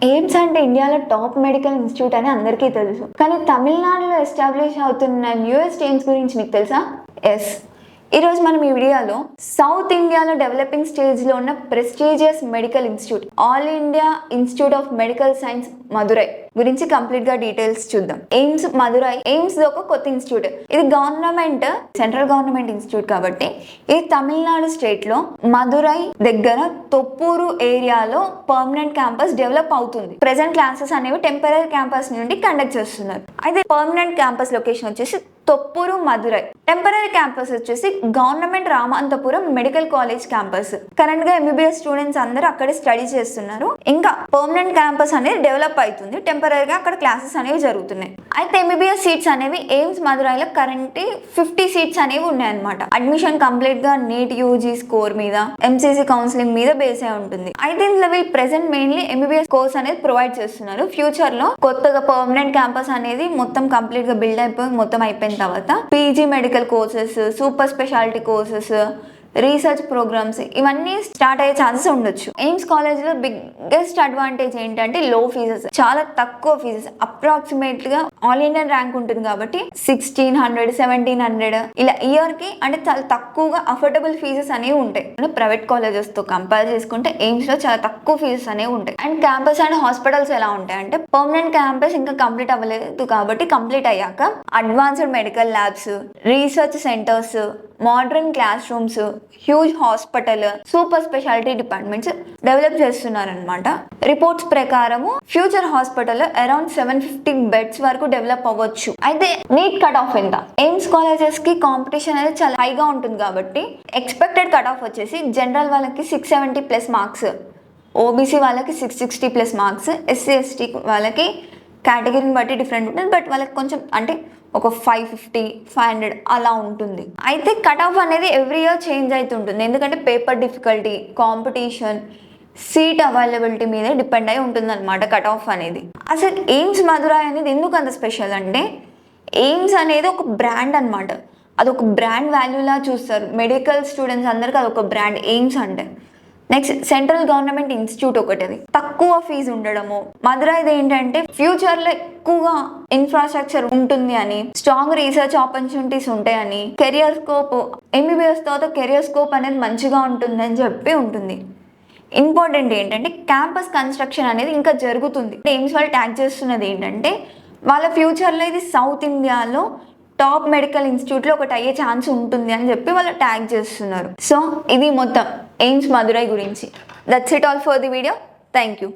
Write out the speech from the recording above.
AIIMS అంటే ఇండియాలో top medical institute అని అందరికీ తెలుసు. కానీ తమిళనాడులో ఎస్టాబ్లిష్ అవుతున్న న్యూయెస్ట్ ఎయిమ్స్ గురించి మీకు తెలుసా? ఎస్, ఈరోజు మనం ఈ వీడియోలో సౌత్ ఇండియాలో డెవలపింగ్ స్టేజ్లో ఉన్న prestigious medical institute all India institute of medical science Madurai గురించి కంప్లీట్ గా డీటెయిల్స్ చూద్దాం. ఎయిమ్స్ మదురై, ఎయిమ్స్ ఒక కొత్త ఇన్స్టిట్యూట్. ఇది గవర్నమెంట్, సెంట్రల్ గవర్నమెంట్ ఇన్స్టిట్యూట్ కాబట్టి ఇది తమిళనాడు స్టేట్ లో మదురై దగ్గర తొప్పూరు ఏరియాలో పర్మనెంట్ క్యాంపస్ డెవలప్ అవుతుంది. ప్రెసెంట్ క్లాసెస్ అనేవి టెంపరీ క్యాంపస్ నుండి కండక్ట్ చేస్తున్నారు. అయితే పర్మనెంట్ క్యాంపస్ లొకేషన్ వచ్చేసి తొప్పూరు మదురై. టెంపరీ క్యాంపస్ వచ్చేసి government Ramanathapuram medical college campus. Current గా ఎంబీబీఎస్ స్టూడెంట్స్ అందరూ అక్కడే స్టడీ చేస్తున్నారు. ఇంకా పర్మనెంట్ క్యాంపస్ అనేది డెవలప్ అవుతుంది. టెంపరీగా అక్కడ క్లాసెస్ అనేవి జరుగుతున్నాయి. అయితే ఎంబీబీఎస్ సీట్స్ అనేవి ఎయిమ్స్ మదురైలో కరెంట్ 50 సీట్స్ అనేవి ఉన్నాయన్నమాట. అడ్మిషన్ కంప్లీట్ గా నీట్ యూజీ స్కోర్ మీద, ఎంసీసీ కౌన్సిలింగ్ మీద బేస్ అయి ఉంటుంది. అయితే ఇందులో వీళ్ళు ప్రెసెంట్ మెయిన్లీ ఎంబీబీఎస్ కోర్స్ అనేది ప్రొవైడ్ చేస్తున్నారు. ఫ్యూచర్ లో కొత్తగా పర్మనెంట్ క్యాంపస్ అనేది మొత్తం కంప్లీట్ గా బిల్డ్ అయిపోయి మొత్తం అయిపోయిన తర్వాత PG medical courses, super speciality courses, research programs ఇవన్నీ స్టార్ట్ అయ్యే ఛాన్సెస్ ఉండొచ్చు. ఎయిమ్స్ కాలేజ్ లో బిగ్గెస్ట్ అడ్వాంటేజ్ ఏంటంటే లో ఫీజెస్, చాలా తక్కువ ఫీజెస్. అప్రాక్సిమేట్ గా ఆల్ ఇండియన్ ర్యాంక్ ఉంటుంది కాబట్టి 1600, 1700 ఇలా ఇయర్ కి అంటే చాలా తక్కువగా అఫోర్డబుల్ ఫీజెస్ అనేవి ఉంటాయి. అంటే ప్రైవేట్ కాలేజెస్ తో కంపేర్ చేసుకుంటే ఎయిమ్స్ లో చాలా తక్కువ ఫీజెస్ అనేవి ఉంటాయి. అండ్ క్యాంపస్ అండ్ హాస్పిటల్స్ ఎలా ఉంటాయి అంటే పర్మనెంట్ క్యాంపస్ ఇంకా కంప్లీట్ అవ్వలేదు కాబట్టి కంప్లీట్ అయ్యాక advanced medical labs, research centres, modern class rooms, huge hospital, super speciality departments develop చేస్తున్నారనమాట. రిపోర్ట్స్ ప్రకారము ఫ్యూచర్ హాస్పిటల్ అరౌండ్ 750 బెడ్స్ వరకు డెవలప్ అవ్వచ్చు. అయితే నీట్ కట్ ఆఫ్ ఎంత? ఎయిమ్స్ కాలేజెస్ కి కాంపిటీషన్ అనేది చాలా హైగా ఉంటుంది కాబట్టి ఎక్స్పెక్టెడ్ కట్ ఆఫ్ వచ్చేసి జనరల్ వాళ్ళకి 670+ మార్క్స్, ఓబీసీ వాళ్ళకి 660+ మార్క్స్, ఎస్సీ ఎస్టీ వాళ్ళకి కేటగిరీని బట్టి డిఫరెంట్ ఉంటుంది. బట్ వాళ్ళకి కొంచెం అంటే ఒక 550, 500 అలా ఉంటుంది. అయితే కట్ ఆఫ్ అనేది ఎవ్రీ ఇయర్ చేంజ్ అవుతుంటుంది. ఎందుకంటే paper difficulty, competition, seat availability మీదే డిపెండ్ అయి ఉంటుంది అనమాట కట్ ఆఫ్ అనేది. అసలు ఎయిమ్స్ మదురై అనేది ఎందుకు అంత స్పెషల్ అంటే ఎయిమ్స్ అనేది ఒక బ్రాండ్ అనమాట. అదొక బ్రాండ్ వాల్యూలా చూస్తారు మెడికల్ స్టూడెంట్స్ అందరికీ. అదొక బ్రాండ్ ఎయిమ్స్ అంటే. నెక్స్ట్ సెంట్రల్ గవర్నమెంట్ ఇన్స్టిట్యూట్ ఒకటి, తక్కువ ఫీజు ఉండడము. మదురైది ఏంటంటే ఫ్యూచర్ లో ఎక్కువగా ఇన్ఫ్రాస్ట్రక్చర్ ఉంటుంది అని, స్ట్రాంగ్ రీసెర్చ్ ఆపర్చునిటీస్ ఉంటాయని, కెరియర్ స్కోప్, ఎంబీబీఎస్ తర్వాత కెరియర్ స్కోప్ అనేది మంచిగా ఉంటుందని చెప్పి ఉంటుంది. ఇంపార్టెంట్ ఏంటంటే క్యాంపస్ కన్స్ట్రక్షన్ అనేది ఇంకా జరుగుతుంది. ఎయిమ్స్ వాళ్ళు ట్యాగ్ చేస్తున్నది ఏంటంటే వాళ్ళ ఫ్యూచర్లో ఇది సౌత్ ఇండియాలో టాప్ మెడికల్ ఇన్స్టిట్యూట్లో ఒకటి అయ్యే ఛాన్స్ ఉంటుంది అని చెప్పి వాళ్ళు ట్యాగ్ చేస్తున్నారు. సో ఇది మొత్తం ఎయిమ్స్ మదురై గురించి. That's it all for the video. Thank you.